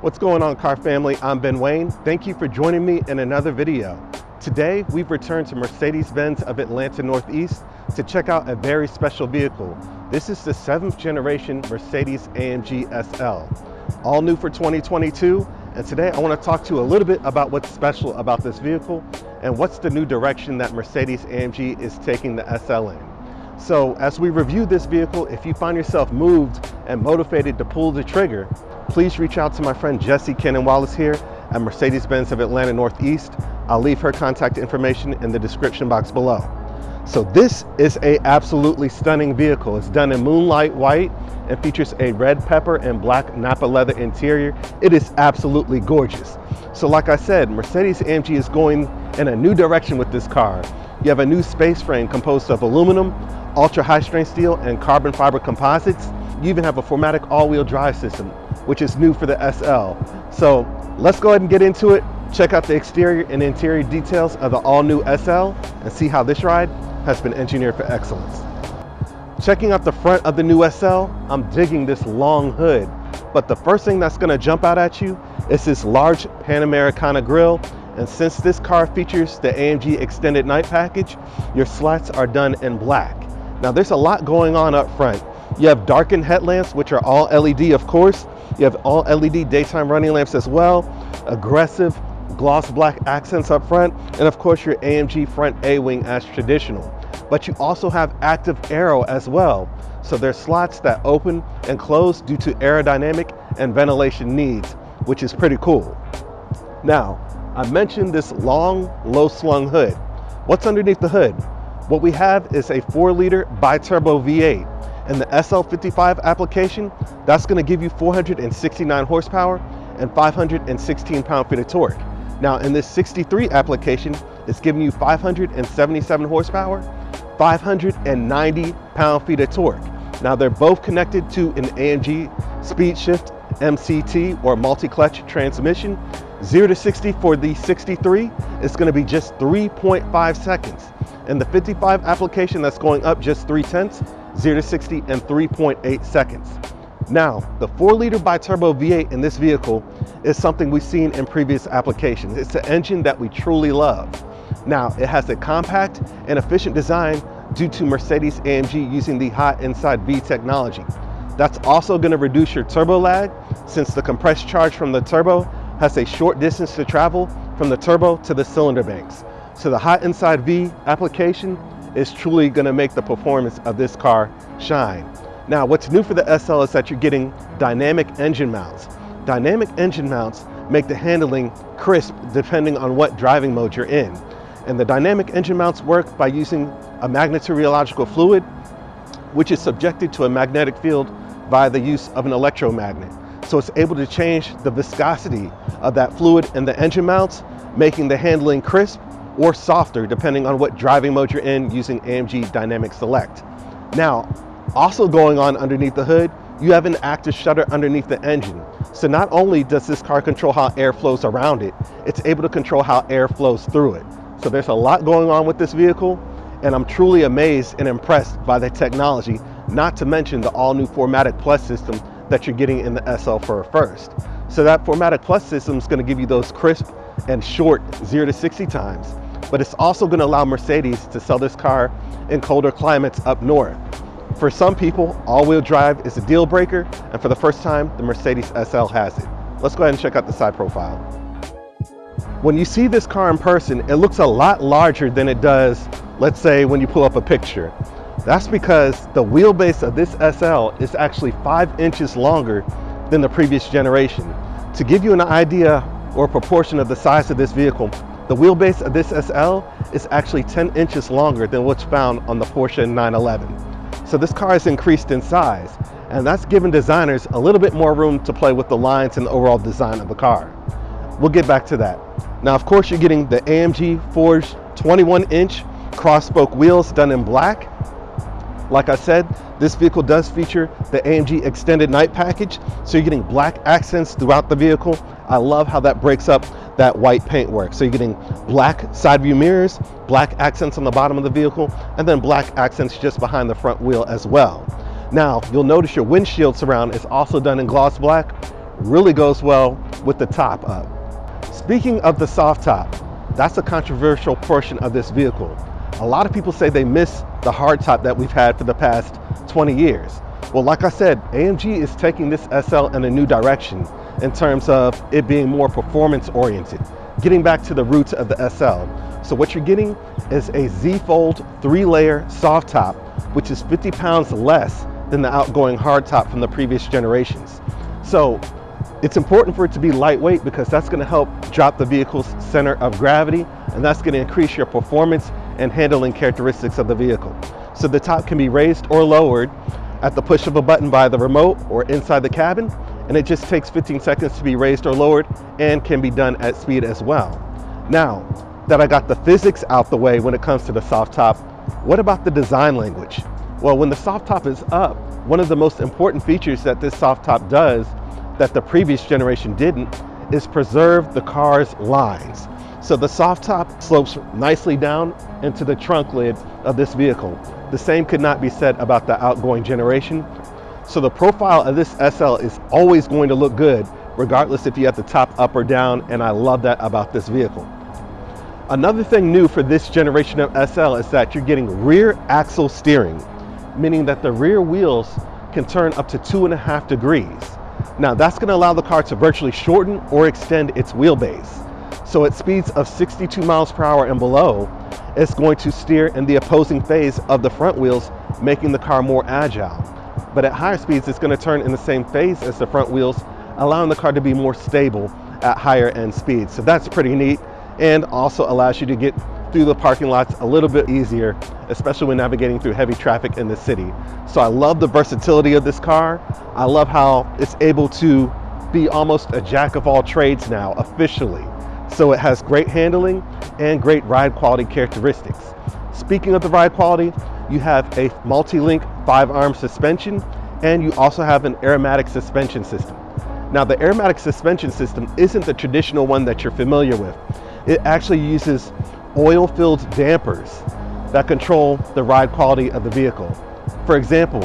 What's going on, car family? I'm Ben Wayne. Thank you for joining me in another video. Today, we've returned to Mercedes-Benz of Atlanta Northeast to check out a very special vehicle. This is the 7th generation Mercedes-AMG SL. All new for 2022, and today I want to talk to you a little bit about what's special about this vehicle and what's the new direction that Mercedes-AMG is taking the SL in. So as we review this vehicle, if you find yourself moved and motivated to pull the trigger, please reach out to my friend Jessie Cannon Wallace here at Mercedes-Benz of Atlanta Northeast. I'll leave her contact information in the description box below. So this is a absolutely stunning vehicle. It's done in moonlight white and features a red pepper and black Napa leather interior. It is absolutely gorgeous. So like I said, Mercedes-AMG is going in a new direction with this car. You have a new space frame composed of aluminum, ultra high strength steel, and carbon fiber composites. You even have a 4MATIC all-wheel drive system, which is new for the SL. So let's go ahead and get into it. Check out the exterior and interior details of the all-new SL and see how this ride has been engineered for excellence. Checking out the front of the new SL, I'm digging this long hood, but the first thing that's gonna jump out at you is this large Panamericana grille. And since this car features the AMG extended night package, your slats are done in black. Now there's a lot going on up front. You have darkened headlamps, which are all LED, of course. You have all LED daytime running lamps as well, aggressive gloss black accents up front, and of course your AMG front A-wing as traditional. But you also have active aero as well. So there's slots that open and close due to aerodynamic and ventilation needs, which is pretty cool. Now, I mentioned this long, low-slung hood. What's underneath the hood? What we have is a 4-liter bi-turbo V8. In the SL65 application, that's going to give you 469 horsepower and 516 pound-feet of torque. Now in this 63 application, it's giving you 577 horsepower, 590 pound-feet of torque. Now they're both connected to an AMG Speed Shift MCT or multi-clutch transmission. 0 to 60 for the 63 is going to be just 3.5 seconds. In the 55 application, that's going up just 0.3, 0 to 60 in 3.8 seconds. Now, the 4-liter bi-turbo V8 in this vehicle is something we've seen in previous applications. It's an engine that we truly love. Now, it has a compact and efficient design due to Mercedes-AMG using the hot inside V technology. That's also going to reduce your turbo lag, since the compressed charge from the turbo has a short distance to travel from the turbo to the cylinder banks. So the hot inside V application is truly going to make the performance of this car shine. Now, what's new for the SL is that you're getting dynamic engine mounts. Dynamic engine mounts make the handling crisp depending on what driving mode you're in. And the dynamic engine mounts work by using a magnetoreological fluid, which is subjected to a magnetic field via the use of an electromagnet. So it's able to change the viscosity of that fluid in the engine mounts, making the handling crisp or softer depending on what driving mode you're in using AMG Dynamic Select. Now, also going on underneath the hood, you have an active shutter underneath the engine. So not only does this car control how air flows around it, it's able to control how air flows through it. So there's a lot going on with this vehicle, and I'm truly amazed and impressed by the technology, not to mention the all-new 4MATIC Plus system that you're getting in the SL for first. So that 4MATIC Plus system is going to give you those crisp and short 0 to 60 times, but it's also going to allow Mercedes to sell this car in colder climates up north. For some people, all-wheel drive is a deal breaker, and for the first time, the Mercedes SL has it. Let's go ahead and check out the side profile. When you see this car in person, it looks a lot larger than it does, let's say, when you pull up a picture. That's because the wheelbase of this SL is actually 5 inches longer than the previous generation. To give you an idea or proportion of the size of this vehicle, the wheelbase of this SL is actually 10 inches longer than what's found on the Porsche 911. So this car has increased in size, and that's given designers a little bit more room to play with the lines and the overall design of the car. We'll get back to that. Now, of course, you're getting the AMG forged 21-inch cross-spoke wheels done in black. Like I said, this vehicle does feature the AMG extended night package, so you're getting black accents throughout the vehicle. I love how that breaks up that white paintwork. So you're getting black side view mirrors, black accents on the bottom of the vehicle, and then black accents just behind the front wheel as well. Now, you'll notice your windshield surround is also done in gloss black, really goes well with the top up. Speaking of the soft top, that's a controversial portion of this vehicle. A lot of people say they miss the hard top that we've had for the past 20 years. Well, like I said, AMG is taking this SL in a new direction in terms of it being more performance oriented, getting back to the roots of the SL. So what you're getting is a Z-Fold 3-layer soft top, which is 50 pounds less than the outgoing hard top from the previous generations. So it's important for it to be lightweight because that's going to help drop the vehicle's center of gravity, and that's going to increase your performance and handling characteristics of the vehicle. So the top can be raised or lowered at the push of a button by the remote or inside the cabin, and it just takes 15 seconds to be raised or lowered and can be done at speed as well. Now that I got the physics out the way when it comes to the soft top, what about the design language? Well, when the soft top is up, one of the most important features that this soft top does that the previous generation didn't is preserve the car's lines. So the soft top slopes nicely down into the trunk lid of this vehicle. The same could not be said about the outgoing generation. So the profile of this SL is always going to look good, regardless if you have the top up or down, and I love that about this vehicle. Another thing new for this generation of SL is that you're getting rear axle steering, meaning that the rear wheels can turn up to 2.5 degrees. Now that's going to allow the car to virtually shorten or extend its wheelbase. So at speeds of 62 miles per hour and below, it's going to steer in the opposing phase of the front wheels, making the car more agile. But at higher speeds, it's going to turn in the same phase as the front wheels, allowing the car to be more stable at higher end speeds. So that's pretty neat, and also allows you to get through the parking lots a little bit easier, especially when navigating through heavy traffic in the city. So I love the versatility of this car. I love how it's able to be almost a jack of all trades now, officially. So it has great handling and great ride quality characteristics. Speaking of the ride quality, you have a multi-link 5-arm suspension, and you also have an aromatic suspension system. Now the aromatic suspension system isn't the traditional one that you're familiar with. It actually uses oil-filled dampers that control the ride quality of the vehicle. For example,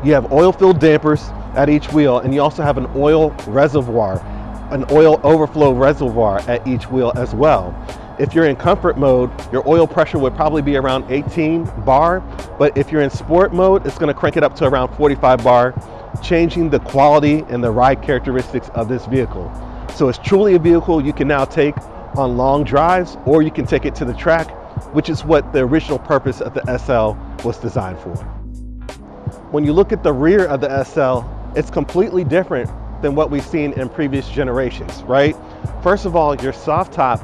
you have oil-filled dampers at each wheel, and you also have an oil reservoir, an oil overflow reservoir at each wheel as well. If you're in comfort mode, your oil pressure would probably be around 18 bar, but if you're in sport mode, it's going to crank it up to around 45 bar, changing the quality and the ride characteristics of this vehicle. So it's truly a vehicle you can now take on long drives, or you can take it to the track, which is what the original purpose of the SL was designed for. When you look at the rear of the SL, it's completely different than what we've seen in previous generations, right? First of all, your soft top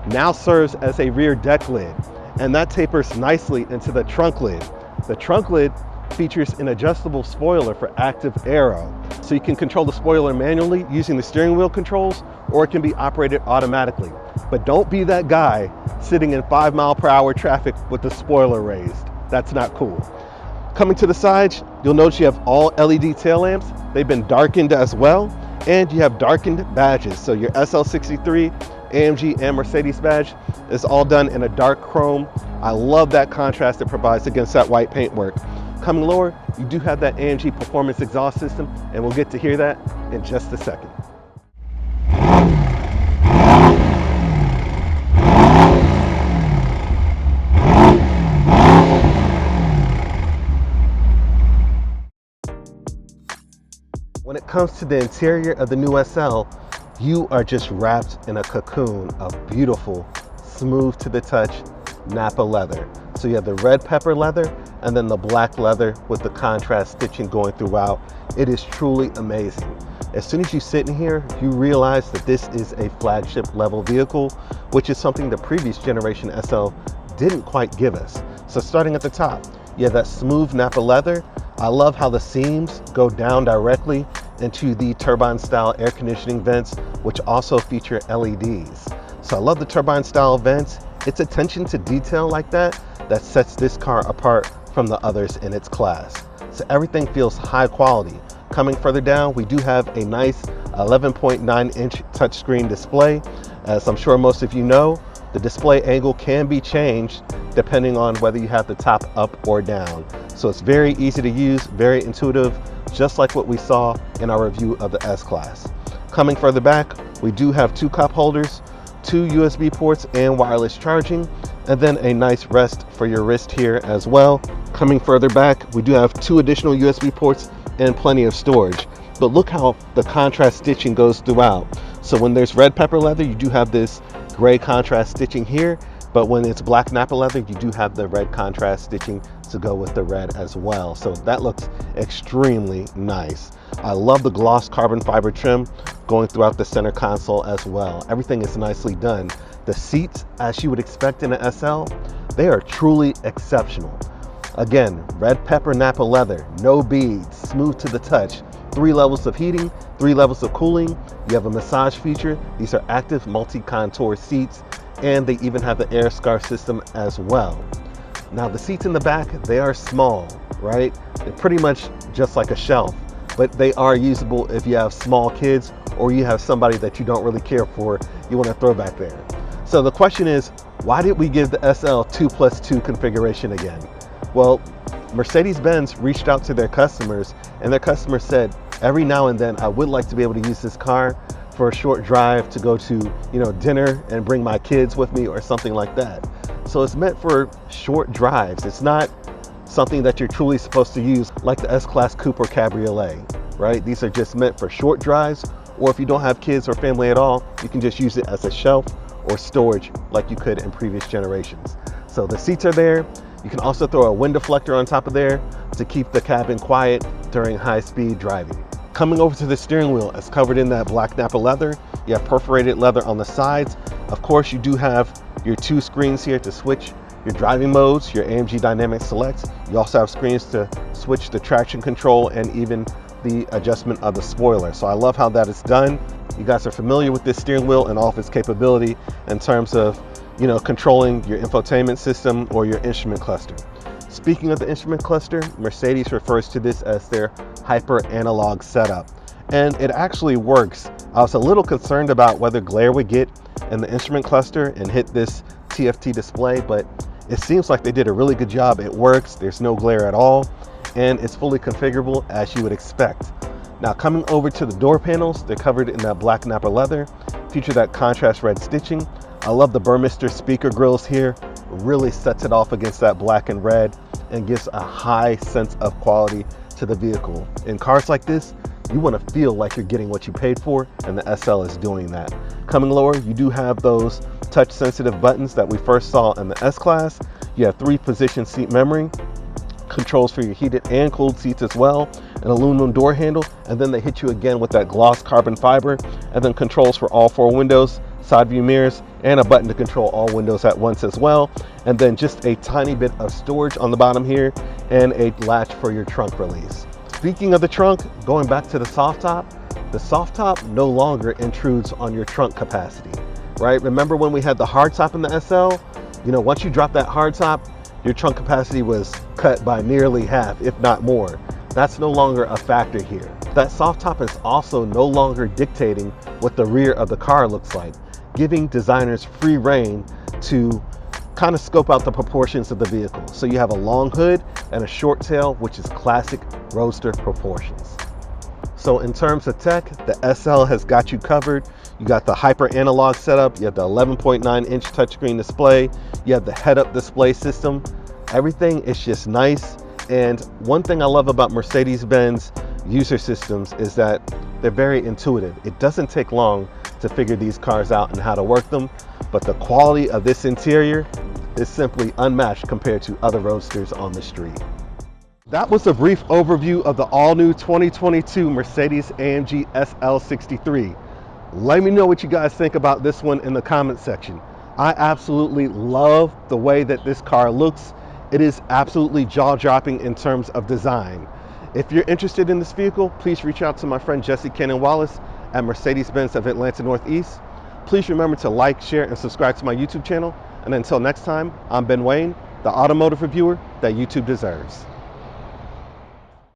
now serves as a rear deck lid, and that tapers nicely into the trunk lid. The trunk lid features an adjustable spoiler for active aero, so you can control the spoiler manually using the steering wheel controls, or it can be operated automatically. But don't be that guy sitting in 5-mile-per-hour traffic with the spoiler raised. That's not cool. Coming to the sides, you'll notice you have all LED tail lamps. They've been darkened as well, and you have darkened badges. So your SL63, AMG, and Mercedes badge is all done in a dark chrome. I love that contrast it provides against that white paintwork. Coming lower, you do have that AMG performance exhaust system, and we'll get to hear that in just a second. When it comes to the interior of the new SL, you are just wrapped in a cocoon of beautiful, smooth to the touch Napa leather. So you have the red pepper leather and then the black leather with the contrast stitching going throughout. It is truly amazing. As soon as you sit in here, you realize that this is a flagship level vehicle, which is something the previous generation SL didn't quite give us. So starting at the top, you have that smooth Napa leather. I love how the seams go down directly into the turbine style air conditioning vents, which also feature LEDs. So I love the turbine style vents. It's attention to detail like that sets this car apart from the others in its class. So everything feels high quality. Coming further down, we do have a nice 11.9-inch touchscreen display. As I'm sure most of you know, the display angle can be changed depending on whether you have the top up or down. So it's very easy to use, very intuitive just like what we saw in our review of the S-Class. Coming further back, we do have 2 cup holders, 2 USB ports and wireless charging, and then a nice rest for your wrist here as well. Coming further back, we do have 2 additional USB ports and plenty of storage. But look how the contrast stitching goes throughout. So when there's red pepper leather, you do have this gray contrast stitching here, but when it's black Napa leather, you do have the red contrast stitching to go with the red as well. So that looks extremely nice. I love the gloss carbon fiber trim going throughout the center console as well. Everything is nicely done. The seats, as you would expect in an SL, they are truly exceptional. Again, red pepper Napa leather, no beads, smooth to the touch. 3 levels of heating, 3 levels of cooling. You have a massage feature. These are active multi-contour seats, and they even have the air scarf system as well. Now the seats in the back, they are small, right? They're pretty much just like a shelf, but they are usable if you have small kids or you have somebody that you don't really care for, you want to throw back there. So the question is, why did we give the SL 2+2 configuration again? Well, Mercedes-Benz reached out to their customers, and their customers said, every now and then I would like to be able to use this car for a short drive to go to, dinner and bring my kids with me or something like that. So it's meant for short drives. It's not something that you're truly supposed to use like the S-Class Coupe or Cabriolet, right? These are just meant for short drives, or if you don't have kids or family at all, you can just use it as a shelf or storage like you could in previous generations. So the seats are there. You can also throw a wind deflector on top of there to keep the cabin quiet during high-speed driving. Coming over to the steering wheel, it's covered in that black Napa leather. You have perforated leather on the sides. Of course, you do have your 2 screens here to switch your driving modes, your AMG Dynamic Select. You also have screens to switch the traction control and even the adjustment of the spoiler. So I love how that is done. You guys are familiar with this steering wheel and all of its capability in terms of controlling your infotainment system or your instrument cluster. Speaking of the instrument cluster, Mercedes refers to this as their hyper analog setup, and it actually works. I was a little concerned about whether glare would get in the instrument cluster and hit this TFT display, but it seems like they did a really good job. It works, there's no glare at all, and it's fully configurable as you would expect. Now coming over to the door panels, they're covered in that black Napa leather, feature that contrast red stitching. I love the Burmester speaker grills here, really sets it off against that black and red and gives a high sense of quality to the vehicle. In cars like this, you want to feel like you're getting what you paid for, and the SL is doing that. Coming lower, you do have those touch sensitive buttons that we first saw in the S-Class. You have 3 position seat memory, controls for your heated and cooled seats as well, an aluminum door handle, and then they hit you again with that gloss carbon fiber, and then controls for all 4 windows, side view mirrors, and a button to control all windows at once as well. And then just a tiny bit of storage on the bottom here and a latch for your trunk release. Speaking of the trunk, going back to the soft top no longer intrudes on your trunk capacity, right? Remember when we had the hard top in the SL? Once you drop that hard top, your trunk capacity was cut by nearly half, if not more. That's no longer a factor here. That soft top is also no longer dictating what the rear of the car looks like, giving designers free reign to kind of scope out the proportions of the vehicle. So you have a long hood and a short tail, which is classic roadster proportions. So in terms of tech, the SL has got you covered. You got the hyper analog setup, you have the 11.9 inch touchscreen display, you have the head-up display system. Everything is just nice. And one thing I love about Mercedes-Benz user systems is that they're very intuitive. It doesn't take long to figure these cars out and how to work them, but the quality of this interior is simply unmatched compared to other roadsters on the street. That was a brief overview of the all-new 2022 Mercedes-AMG SL63. Let me know what you guys think about this one in the comment section. I absolutely love the way that this car looks. It is absolutely jaw-dropping in terms of design. If you're interested in this vehicle, please reach out to my friend Jesse Cannon Wallace at Mercedes-Benz of Atlanta Northeast. Please remember to like, share, and subscribe to my YouTube channel. And until next time, I'm Ben Wayne, the automotive reviewer that YouTube deserves.